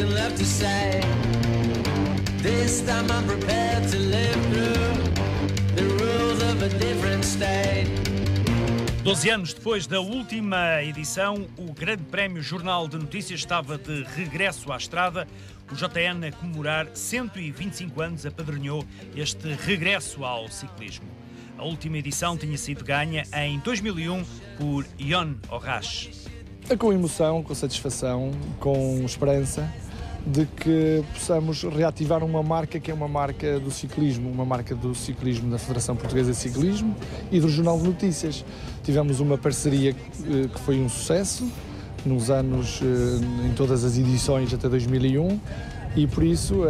nothing left to say. This time I'm prepared to live through the rules of a different state. 12 anos depois da última edição, o Grande Prémio Jornal de Notícias estava de regresso à estrada. O JN, a comemorar 125 anos, apadrinhou este regresso ao ciclismo. A última edição tinha sido ganha em 2001 por Ion Orrache. É com emoção, com satisfação, com esperança de que possamos reativar uma marca que é uma marca do ciclismo da Federação Portuguesa de Ciclismo e do Jornal de Notícias. Tivemos uma parceria que foi um sucesso nos anos, em todas as edições até 2001, e por isso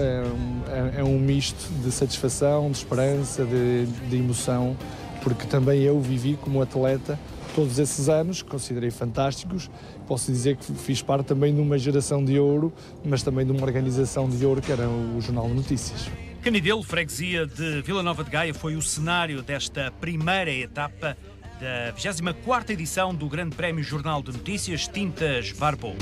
é um misto de satisfação, de esperança, de emoção, porque também eu vivi como atleta todos esses anos, que considerei fantásticos. Posso dizer que fiz parte também de uma geração de ouro, mas também de uma organização de ouro que era o Jornal de Notícias. Canidelo, freguesia de Vila Nova de Gaia, foi o cenário desta primeira etapa da 24ª edição do Grande Prémio Jornal de Notícias Tintas Barbot.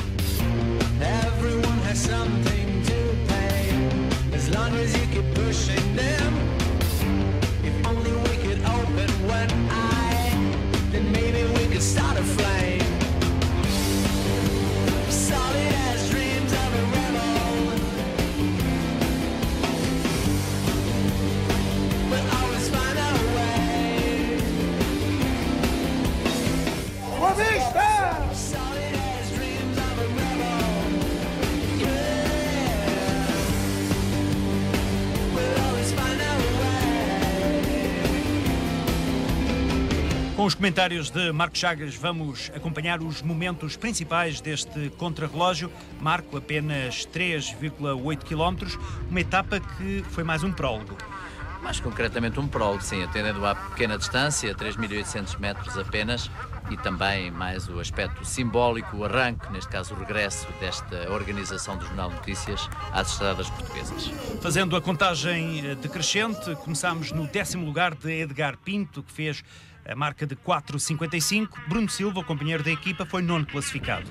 Com os comentários de Marco Chagas, vamos acompanhar os momentos principais deste contrarrelógio. Marco, apenas 3,8 km, uma etapa que foi mais um prólogo. Mais concretamente um prólogo, sim, atendendo à pequena distância, 3.800 metros apenas, e também mais o aspecto simbólico, o arranque, neste caso o regresso desta organização do Jornal de Notícias às estradas portuguesas. Fazendo a contagem decrescente, começámos no 10º lugar de Edgar Pinto, que fez a marca de 4,55. Bruno Silva, o companheiro da equipa, foi nono classificado.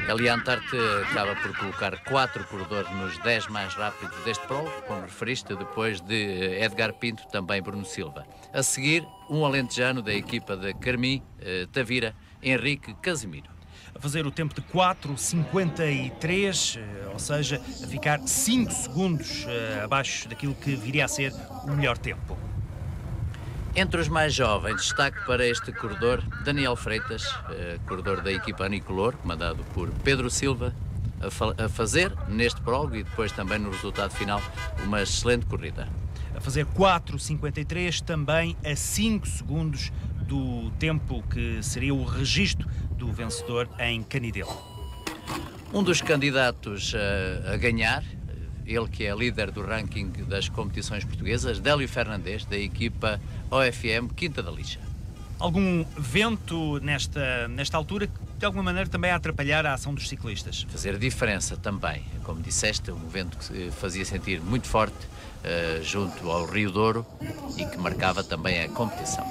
Ali a Antarte acaba por colocar 4 corredores nos 10 mais rápidos deste prólogo, como referiste, depois de Edgar Pinto, também Bruno Silva. A seguir, um alentejano da equipa de Carmi, Tavira, Henrique Casimiro. A fazer o tempo de 4,53, ou seja, a ficar 5 segundos abaixo daquilo que viria a ser o melhor tempo. Entre os mais jovens, destaque para este corredor Daniel Freitas, corredor da equipa Anicolor, comandado por Pedro Silva, a fazer neste prólogo e depois também no resultado final uma excelente corrida. A fazer 4,53, também a 5 segundos do tempo que seria o registro do vencedor em Canidelo. Um dos candidatos a ganhar, ele que é líder do ranking das competições portuguesas, Délio Fernandes, da equipa OFM Quinta da Lixa. Algum vento nesta altura que de alguma maneira também a atrapalhar a ação dos ciclistas? Fazer diferença também, como disseste, um vento que se fazia sentir muito forte junto ao Rio Douro e que marcava também a competição.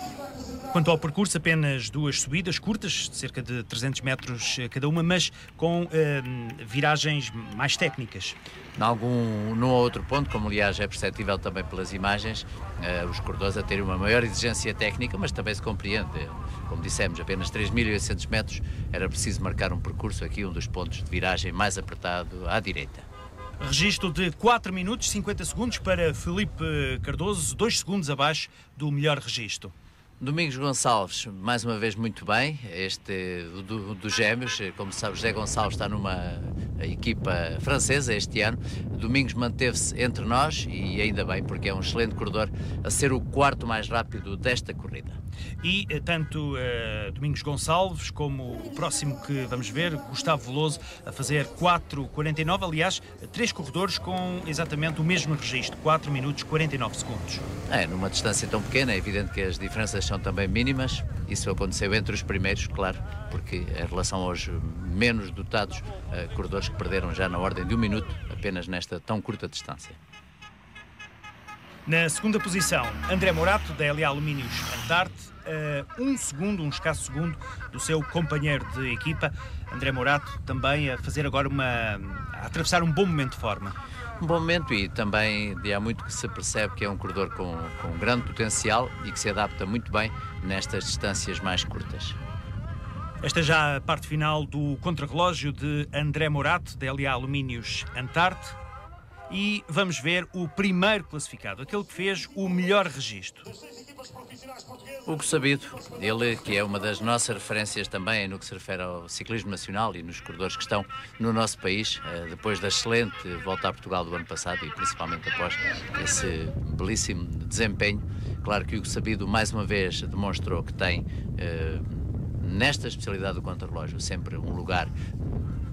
Quanto ao percurso, apenas 2 subidas curtas, de cerca de 300 metros cada uma, mas com viragens mais técnicas. Num outro ponto, como aliás é perceptível também pelas imagens, os corredores a terem uma maior exigência técnica, mas também se compreende, como dissemos, apenas 3.800 metros, era preciso marcar um percurso aqui, um dos pontos de viragem mais apertado à direita. Registro de 4 minutos 50 segundos para Filipe Cardoso, 2 segundos abaixo do melhor registro. Domingos Gonçalves, mais uma vez muito bem, este dos Gêmeos, como sabe, José Gonçalves está numa equipa francesa este ano. Domingos manteve-se entre nós e ainda bem, porque é um excelente corredor, a ser o 4º mais rápido desta corrida. E tanto Domingos Gonçalves como o próximo que vamos ver, Gustavo Veloso, a fazer 4,49, aliás, 3 corredores com exatamente o mesmo registro, 4 minutos 49 segundos. Numa distância tão pequena, é evidente que as diferenças são também mínimas. Isso aconteceu entre os primeiros, claro, porque em relação aos menos dotados, corredores que perderam já na ordem de 1 minuto, apenas nesta tão curta distância. Na segunda posição, André Morato, da LA Alumínios Antarte, um escasso segundo do seu companheiro de equipa. André Morato também a fazer agora a atravessar um bom momento de forma. Um bom momento, e também há muito que se percebe que é um corredor com grande potencial e que se adapta muito bem nestas distâncias mais curtas. Esta é já a parte final do contrarrelógio de André Morato, da LA Alumínios Antarte. E vamos ver o primeiro classificado, aquele que fez o melhor registro. Hugo Sabido, ele que é uma das nossas referências também no que se refere ao ciclismo nacional e nos corredores que estão no nosso país, depois da excelente volta a Portugal do ano passado e principalmente após esse belíssimo desempenho. Claro que o Hugo Sabido mais uma vez demonstrou que tem, nesta especialidade do contrarrelógio, sempre um lugar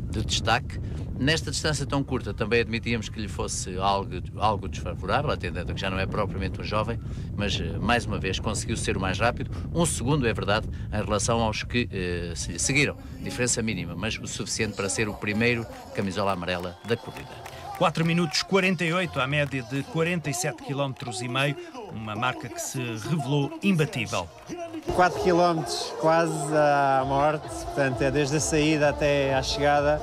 de destaque. Nesta distância tão curta também admitíamos que lhe fosse algo desfavorável, atendendo a que já não é propriamente um jovem, mas mais uma vez conseguiu ser o mais rápido. Um segundo, é verdade, em relação aos que se lhe seguiram. Diferença mínima, mas o suficiente para ser o primeiro camisola amarela da corrida. 4 minutos 48, à média de 47,5 km, uma marca que se revelou imbatível. 4 km quase à morte, portanto é desde a saída até à chegada,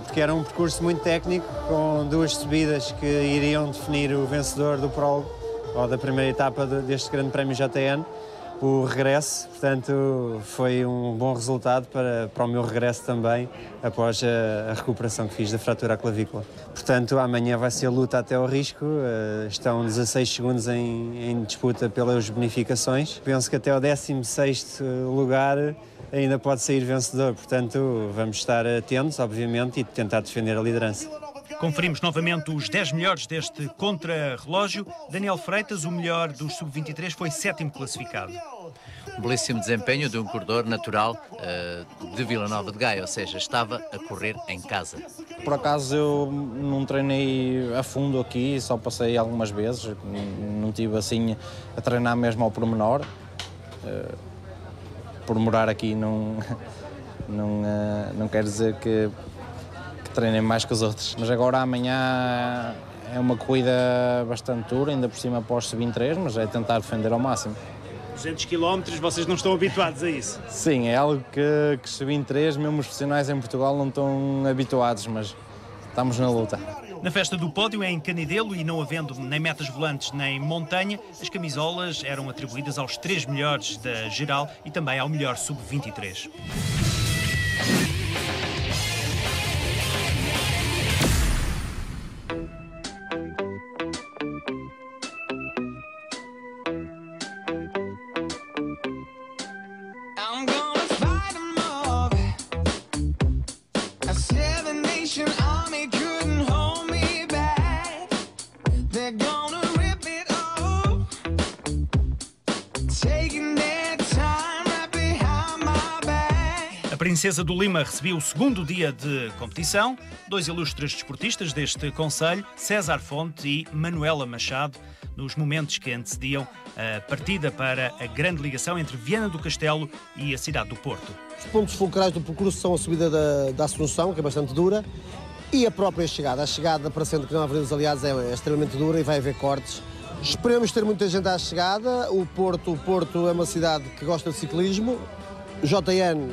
porque era um percurso muito técnico, com 2 subidas que iriam definir o vencedor do prólogo, ou da primeira etapa deste Grande Prémio JTN, o regresso. Portanto foi um bom resultado para o meu regresso também, após a recuperação que fiz da fratura à clavícula. Portanto, amanhã vai ser luta até ao risco, estão 16 segundos em disputa pelas bonificações. Penso que até o 16º lugar ainda pode sair vencedor, portanto vamos estar atentos, obviamente, e tentar defender a liderança. Conferimos novamente os 10 melhores deste contrarrelógio. Daniel Freitas, o melhor dos sub-23, foi 7º classificado. Um belíssimo desempenho de um corredor natural de Vila Nova de Gaia, ou seja, estava a correr em casa. Por acaso eu não treinei a fundo aqui, só passei algumas vezes, não tive assim a treinar mesmo ao pormenor. Por morar aqui não quer dizer que treinem mais que os outros. Mas agora amanhã é uma corrida bastante dura, ainda por cima após sub-23, mas é tentar defender ao máximo. 200 km, vocês não estão habituados a isso? Sim, é algo que sub-23, mesmo os profissionais em Portugal, não estão habituados, mas estamos na luta. Na festa do pódio, em Canidelo, e não havendo nem metas volantes nem montanha, as camisolas eram atribuídas aos 3 melhores da geral e também ao melhor sub-23. A Princesa do Lima recebeu o segundo dia de competição. 2 ilustres desportistas deste concelho, César Fonte e Manuela Machado, nos momentos que antecediam a partida para a grande ligação entre Viana do Castelo e a cidade do Porto. Os pontos fulcrais do percurso são a subida da Assunção, que é bastante dura, e a própria chegada. A chegada para Centro Canal Avenida dos Aliados é extremamente dura e vai haver cortes. Esperemos ter muita gente à chegada. O Porto é uma cidade que gosta de ciclismo. O JN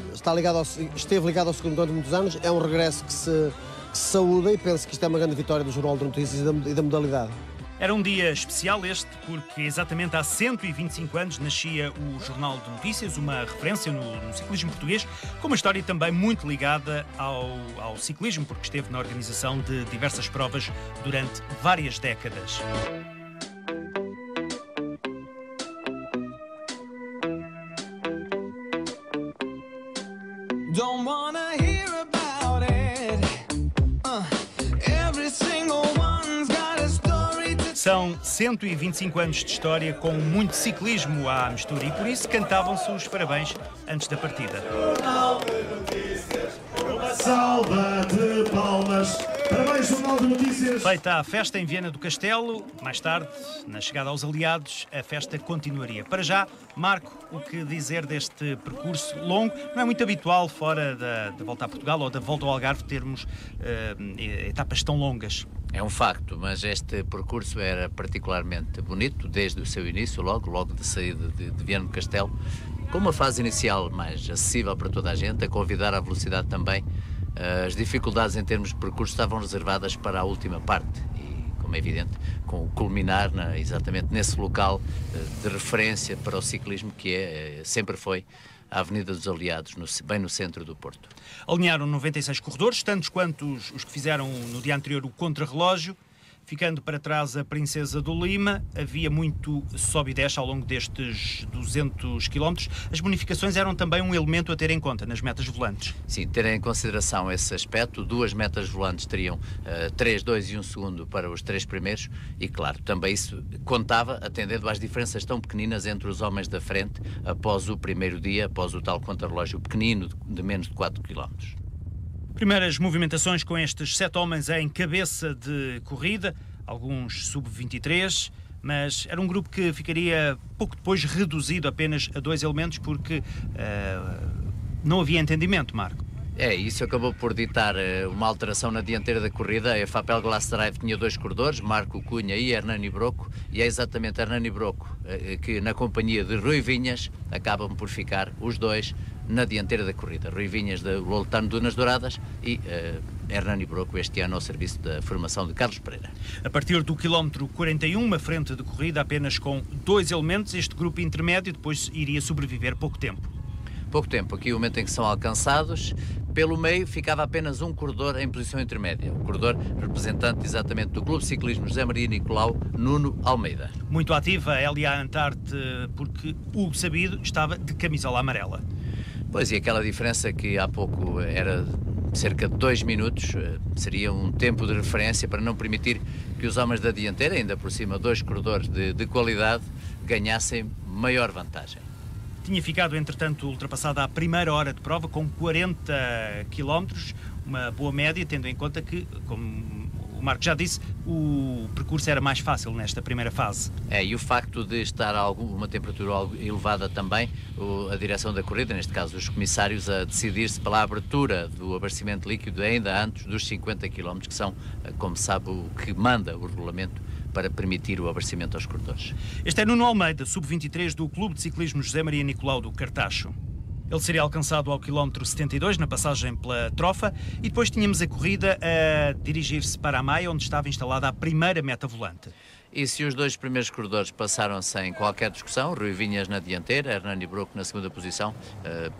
esteve ligado ao segundo durante muitos anos. É um regresso que se saúda e penso que isto é uma grande vitória do Jornal de Notícias e da modalidade. Era um dia especial este, porque exatamente há 125 anos nascia o Jornal de Notícias, uma referência no ciclismo português, com uma história também muito ligada ao ciclismo, porque esteve na organização de diversas provas durante várias décadas. Don't wanna hear about it. Every single one's got a story to... São 125 anos de história com muito ciclismo à mistura e por isso cantavam-se os parabéns antes da partida. Salva de palmas. Parabéns, Jornal de Feita a festa em Viana do Castelo, mais tarde, na chegada aos aliados, a festa continuaria. Para já, Marco, o que dizer deste percurso longo? Não é muito habitual, fora da volta a Portugal ou da volta ao Algarve, termos etapas tão longas. É um facto, mas este percurso era particularmente bonito, desde o seu início, logo de saída de Viana do Castelo, com uma fase inicial mais acessível para toda a gente, a convidar à velocidade também. As dificuldades em termos de percurso estavam reservadas para a última parte e, como é evidente, com o culminar exatamente nesse local de referência para o ciclismo que sempre foi a Avenida dos Aliados, bem no centro do Porto. Alinharam 96 corredores, tantos quanto os que fizeram no dia anterior o contrarrelógio. Ficando para trás a Princesa do Lima, havia muito sobe e desce ao longo destes 200 km. As bonificações eram também um elemento a ter em conta nas metas volantes. Sim, ter em consideração esse aspecto. 2 metas volantes teriam 3, 2 e 1 segundo para os 3 primeiros e, claro, também isso contava, atendendo às diferenças tão pequeninas entre os homens da frente após o primeiro dia, após o tal contrarrelógio pequenino de menos de 4 km. Primeiras movimentações com estes 7 homens em cabeça de corrida, alguns sub-23, mas era um grupo que ficaria pouco depois reduzido apenas a 2 elementos porque não havia entendimento, Marco. Isso acabou por ditar uma alteração na dianteira da corrida. A FAPEL Glass Drive tinha 2 corredores, Marco Cunha e Hernani Broco, e é exatamente Hernani Broco que, na companhia de Rui Vinhas, acabam por ficar os dois na dianteira da corrida. Rui Vinhas do Loletano Dunas Douradas e Hernani Broco este ano ao serviço da formação de Carlos Pereira. A partir do quilómetro 41, uma frente de corrida apenas com 2 elementos, este grupo intermédio depois iria sobreviver pouco tempo. Aqui o momento em que são alcançados, pelo meio ficava apenas um corredor em posição intermédia, o corredor representante exatamente do Clube de Ciclismo José Maria Nicolau, Nuno Almeida. Muito ativa a LA Antarte porque o Sabido estava de camisola amarela. Pois, e aquela diferença que há pouco era cerca de 2 minutos, seria um tempo de referência para não permitir que os homens da dianteira, ainda por cima 2 corredores de qualidade, ganhassem maior vantagem. Tinha ficado, entretanto, ultrapassada a primeira hora de prova com 40 km, uma boa média, tendo em conta que, como o Marco já disse, o percurso era mais fácil nesta primeira fase. E o facto de estar uma temperatura algo elevada também, a direção da corrida, neste caso os comissários, a decidir-se pela abertura do abastecimento líquido ainda antes dos 50 km, que são, como sabe, o que manda o regulamento para permitir o abastecimento aos corredores. Este é Nuno Almeida, sub-23 do Clube de Ciclismo José Maria Nicolau do Cartacho. Ele seria alcançado ao quilómetro 72, na passagem pela Trofa, e depois tínhamos a corrida a dirigir-se para a Maia, onde estava instalada a primeira meta volante. E se os 2 primeiros corredores passaram sem qualquer discussão, Rui Vinhas na dianteira, Hernani Broco na segunda posição,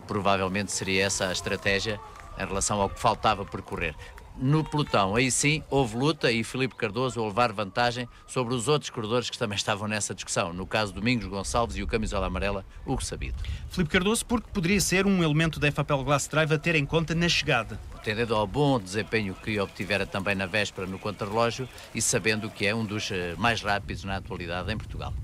provavelmente seria essa a estratégia em relação ao que faltava percorrer. No pelotão, aí sim, houve luta e Filipe Cardoso a levar vantagem sobre os outros corredores que também estavam nessa discussão. No caso, Domingos Gonçalves e o camisola amarela, Hugo Sabido. Filipe Cardoso, porque poderia ser um elemento da FAPEL Glass Drive a ter em conta na chegada. Atendendo ao bom desempenho que obtivera também na véspera no contrarrelógio e sabendo que é um dos mais rápidos na atualidade em Portugal.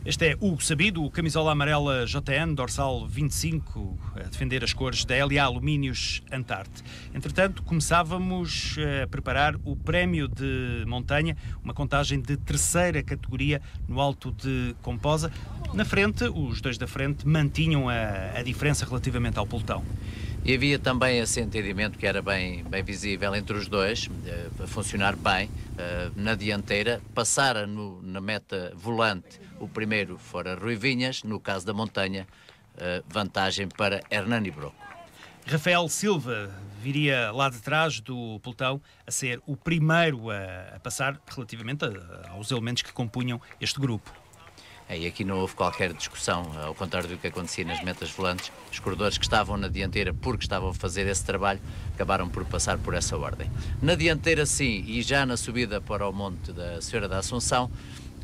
Este é Hugo Sabido, o camisola amarela JN, dorsal 25, a defender as cores da LA Alumínios Antarte. Entretanto, começávamos a preparar o prémio de montanha, uma contagem de 3ª categoria no Alto de Composa. Na frente, os 2 da frente mantinham a diferença relativamente ao pelotão. E havia também esse entendimento que era bem visível entre os 2, a funcionar bem. Na dianteira, passara na meta volante, o primeiro fora Rui Vinhas, no caso da montanha, vantagem para Hernani Broco. Rafael Silva viria lá de trás do pelotão a ser o primeiro a passar relativamente aos elementos que compunham este grupo. E aqui não houve qualquer discussão, ao contrário do que acontecia nas metas volantes. Os corredores que estavam na dianteira, porque estavam a fazer esse trabalho, acabaram por passar por essa ordem. Na dianteira, sim, e já na subida para o Monte da Senhora da Assunção,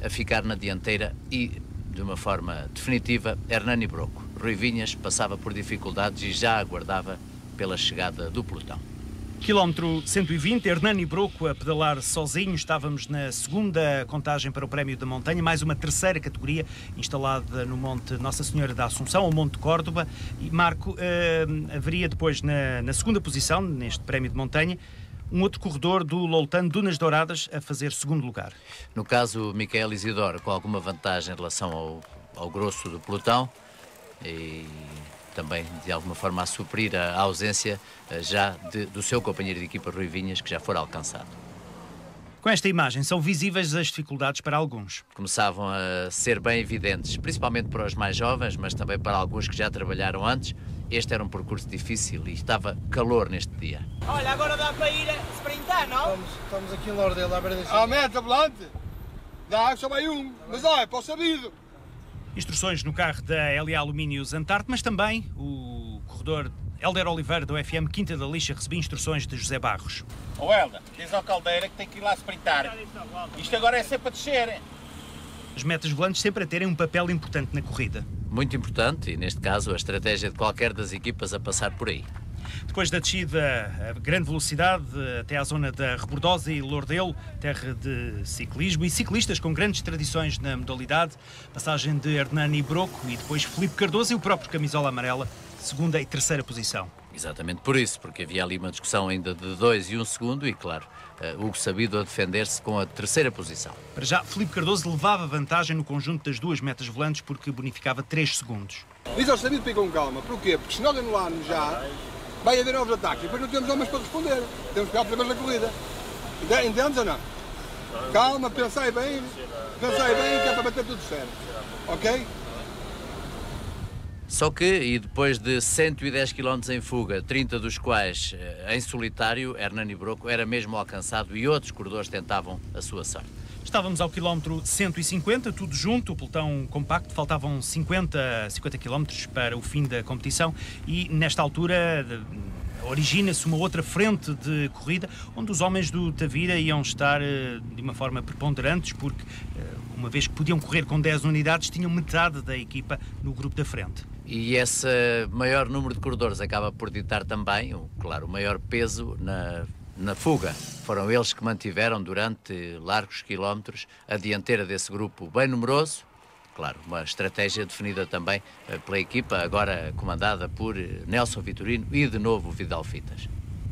a ficar na dianteira e, de uma forma definitiva, Hernani Broco. Rui Vinhas passava por dificuldades e já aguardava pela chegada do pelotão. Quilómetro 120, Hernani Broco a pedalar sozinho. Estávamos na segunda contagem para o Prémio da Montanha, mais uma 3ª categoria instalada no Monte Nossa Senhora da Assunção, o Monte Córdoba. E Marco, haveria depois na segunda posição, neste Prémio de Montanha, um outro corredor do Loltano Dunas Douradas a fazer segundo lugar. No caso, Micael Isidoro com alguma vantagem em relação ao grosso do pelotão e também de alguma forma a suprir a ausência já do seu companheiro de equipa Rui Vinhas, que já fora alcançado. Com esta imagem são visíveis as dificuldades para alguns. Começavam a ser bem evidentes, principalmente para os mais jovens, mas também para alguns que já trabalharam antes. Este era um percurso difícil e estava calor neste dia. Olha, agora dá para ir sprintar, não? Estamos aqui em Lordelo, à beira deste... Aumenta, volante. Dá, só vai um. Mas olha, para o sabido. Instruções no carro da LA Alumínios Antarte, mas também o corredor Helder Oliveira, do FM Quinta da Lixa, recebia instruções de José Barros. Ô Helder, diz ao Caldeira que tem que ir lá sprintar. Isto agora é sempre a descer. As metas volantes sempre a terem um papel importante na corrida. Muito importante, e neste caso a estratégia de qualquer das equipas a passar por aí. Depois da descida a grande velocidade até à zona da Rebordosa e Lordelo, terra de ciclismo e ciclistas com grandes tradições na modalidade, passagem de Hernani Broco e depois Filipe Cardoso e o próprio camisola amarela, segunda e terceira posição. Exatamente por isso, porque havia ali uma discussão ainda de 2 e 1 segundo e, claro, Hugo Sabido a defender-se com a terceira posição. Para já, Filipe Cardoso levava vantagem no conjunto das duas metas volantes porque bonificava 3 segundos. Diz ao sabido para ir com calma. Porquê? Porque se nós anularmos já, vai haver novos ataques. Depois não temos homens para responder. Temos que ficar problemas na corrida. Entendes ou não? Calma, pensai bem, que é para bater tudo certo. Ok? Só que, e depois de 110 km em fuga, 30 dos quais em solitário, Hernani Broco era mesmo alcançado e outros corredores tentavam a sua sorte. Estávamos ao quilómetro 150, tudo junto, o pelotão compacto, faltavam 50 km para o fim da competição e nesta altura origina-se uma outra frente de corrida onde os homens do Tavira iam estar de uma forma preponderantes porque, uma vez que podiam correr com 10 unidades, tinham metade da equipa no grupo da frente. E esse maior número de corredores acaba por ditar também, claro, o maior peso na fuga. Foram eles que mantiveram durante largos quilómetros a dianteira desse grupo bem numeroso. Claro, uma estratégia definida também pela equipa, agora comandada por Nelson Vitorino e de novo Vidal Fitas.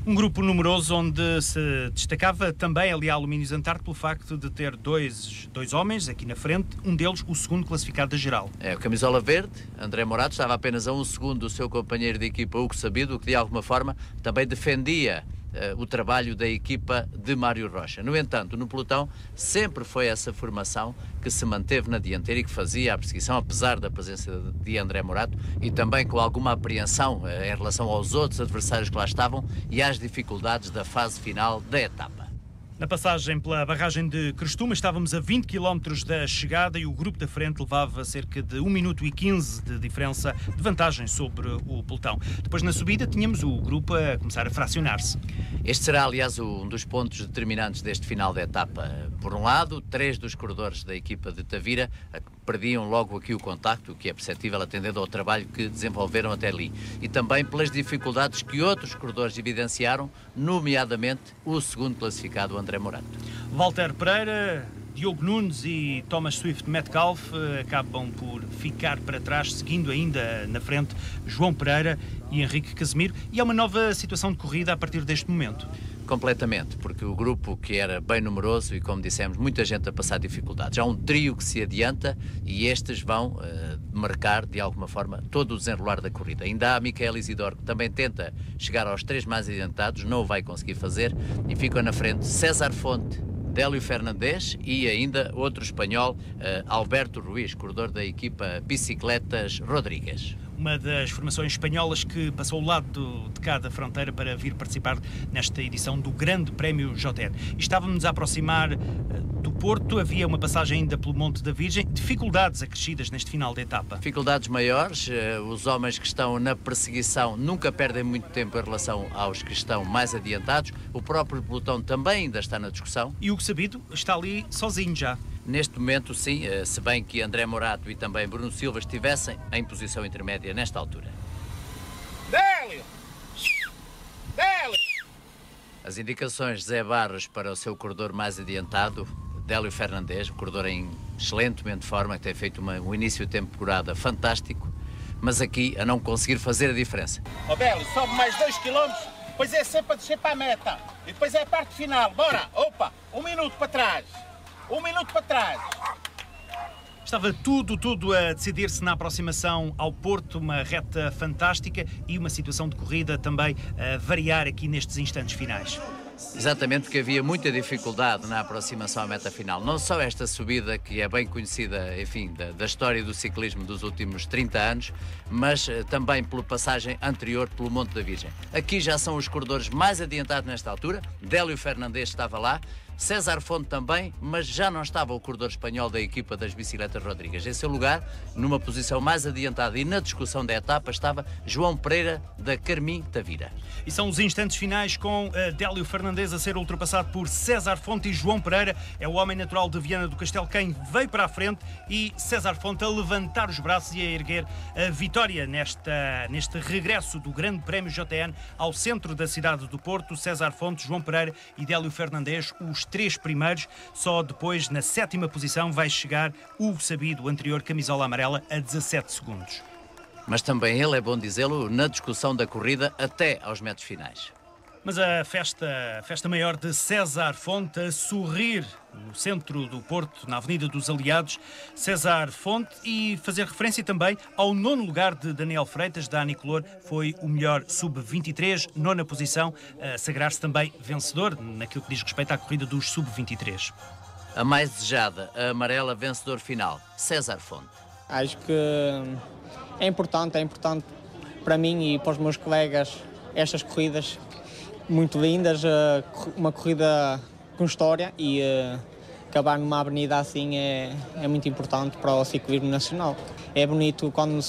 Um grupo numeroso onde se destacava também ali a Alumínios Antarte pelo facto de ter dois homens aqui na frente, um deles o segundo classificado da geral. É, o camisola verde, André Morato, estava apenas a 1 segundo do seu companheiro de equipa Hugo Sabido, o que de alguma forma também defendia o trabalho da equipa de Mário Rocha. No entanto, no pelotão sempre foi essa formação que se manteve na dianteira e que fazia a perseguição, apesar da presença de André Morato e também com alguma apreensão em relação aos outros adversários que lá estavam e às dificuldades da fase final da etapa. Na passagem pela barragem de Crestuma estávamos a 20 km da chegada e o grupo da frente levava cerca de 1 minuto e 15 de diferença de vantagem sobre o pelotão. Depois na subida tínhamos o grupo a começar a fracionar-se. Este será, aliás, um dos pontos determinantes deste final da etapa. Por um lado, 3 dos corredores da equipa de Tavira perdiam logo aqui o contacto, o que é perceptível atendendo ao trabalho que desenvolveram até ali. E também pelas dificuldades que outros corredores evidenciaram, nomeadamente o segundo classificado, André Morato. Walter Pereira, Diogo Nunes e Thomas Swift Metcalf acabam por ficar para trás, seguindo ainda na frente João Pereira e Henrique Casemiro. E há uma nova situação de corrida a partir deste momento. Completamente, porque o grupo que era bem numeroso e, como dissemos, muita gente a passar dificuldades. Há um trio que se adianta e estes vão marcar, de alguma forma, todo o desenrolar da corrida. Ainda há Micael Isidoro, que também tenta chegar aos 3 mais adiantados, não o vai conseguir fazer, e ficam na frente César Fonte, Délio Fernandes e ainda outro espanhol, Alberto Ruiz, corredor da equipa Bicicletas Rodrigues. Uma das formações espanholas que passou ao lado de cá da fronteira para vir participar nesta edição do Grande Prémio JN. Estávamos a aproximar do Porto, havia uma passagem ainda pelo Monte da Virgem, dificuldades acrescidas neste final de etapa. Dificuldades maiores, os homens que estão na perseguição nunca perdem muito tempo em relação aos que estão mais adiantados, o próprio pelotão também ainda está na discussão. E o Hugo Sabido está ali sozinho já. Neste momento, sim, se bem que André Morato e também Bruno Silva estivessem em posição intermédia nesta altura. Délio! Délio! As indicações de Zé Barros para o seu corredor mais adiantado, Délio Fernandes, um corredor em excelentemente forma, que tem feito um início de temporada fantástico, mas aqui a não conseguir fazer a diferença. Ó Délio, sobe mais 2 km depois é sempre a descer para a meta. E depois é a parte final. Bora, opa, 1 minuto para trás. 1 minuto para trás. Estava tudo a decidir-se na aproximação ao Porto, uma reta fantástica e uma situação de corrida também a variar aqui nestes instantes finais. Exatamente, porque havia muita dificuldade na aproximação à meta final. Não só esta subida, que é bem conhecida, enfim, da história do ciclismo dos últimos 30 anos, mas também pela passagem anterior pelo Monte da Virgem. Aqui já são os corredores mais adiantados nesta altura. Délio Fernandes estava lá, César Fonte também, mas já não estava o corredor espanhol da equipa das bicicletas Rodrigues. Em seu lugar, numa posição mais adiantada e na discussão da etapa, estava João Pereira da Carmim Tavira. E são os instantes finais com Délio Fernandes a ser ultrapassado por César Fonte e João Pereira. É o homem natural de Viana do Castelo quem veio para a frente e César Fonte a levantar os braços e a erguer a vitória neste regresso do Grande Prémio JN ao centro da cidade do Porto. César Fonte, João Pereira e Délio Fernandes, os 3 primeiros. Só depois, na 7ª posição, vai chegar o sabido anterior camisola amarela a 17 segundos. Mas também ele, é bom dizê-lo, na discussão da corrida até aos metros finais. Mas a festa maior de César Fonte a sorrir no centro do Porto, na Avenida dos Aliados. César Fonte, e fazer referência também ao 9º lugar de Daniel Freitas, da Anicolor, foi o melhor sub-23, 9ª posição, a sagrar-se também vencedor naquilo que diz respeito à corrida dos sub-23. A mais desejada, a amarela, vencedor final, César Fonte. Acho que é importante para mim e para os meus colegas estas corridas muito lindas, uma corrida com história e acabar numa avenida assim é muito importante para o ciclismo nacional. É bonito quando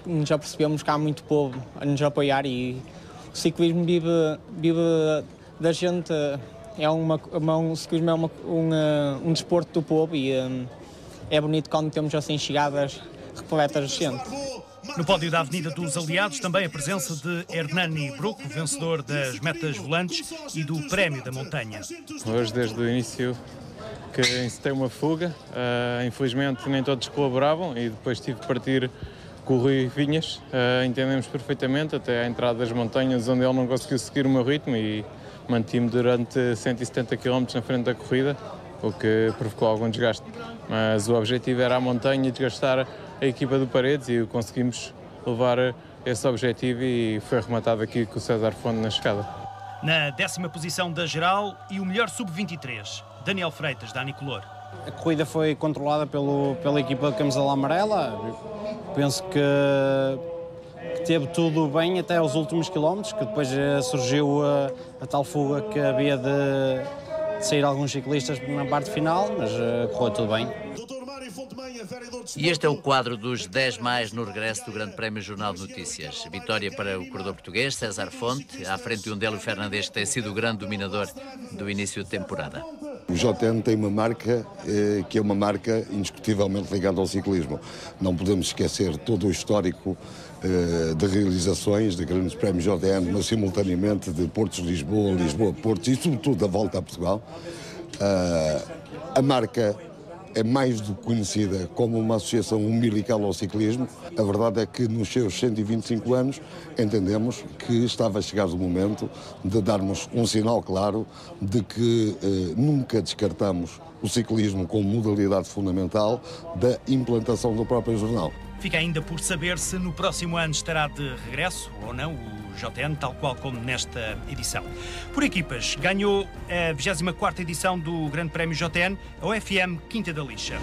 nos apercebemos que há muito povo a nos apoiar e o ciclismo vive da gente, o ciclismo é um desporto do povo e é bonito quando temos assim chegadas repletas de gente. No pódio da Avenida dos Aliados, também a presença de Hernani Bruco, vencedor das metas volantes e do Prémio da Montanha. Hoje, desde o início, que encetei uma fuga. Infelizmente, nem todos colaboravam e depois tive de partir com o Rui Vinhas. Entendemos perfeitamente, até à entrada das montanhas, onde ele não conseguiu seguir o meu ritmo e mantive-me durante 170 km na frente da corrida, o que provocou algum desgaste. Mas o objetivo era a montanha e desgastar a equipa do Paredes e conseguimos levar esse objetivo e foi rematado aqui com o César Fonte na chegada. Na 10ª posição da geral e o melhor sub-23, Daniel Freitas, da Anicolor. A corrida foi controlada pela equipa de camisola amarela. Penso que teve tudo bem até aos últimos quilómetros, que depois surgiu a tal fuga que havia de sair alguns ciclistas na parte final, mas correu tudo bem. E este é o quadro dos 10 mais no regresso do Grande Prémio Jornal de Notícias. Vitória para o corredor português, César Fonte, à frente de um Délio Fernandes que tem sido o grande dominador do início de temporada. O JN tem uma marca que é uma marca indiscutivelmente ligada ao ciclismo. Não podemos esquecer todo o histórico de realizações de grandes prémios JN, mas simultaneamente de Portos de Lisboa, Lisboa-Porto e sobretudo da Volta a Portugal. A marca é mais do que conhecida como uma associação umbilical ao ciclismo. A verdade é que nos seus 125 anos entendemos que estava chegado o momento de darmos um sinal claro de que nunca descartamos o ciclismo como modalidade fundamental da implantação do próprio jornal. Fica ainda por saber se no próximo ano estará de regresso ou não o JN, tal qual como nesta edição. Por equipas, ganhou a 24ª edição do Grande Prémio JN, a OFM Quinta da Lixa.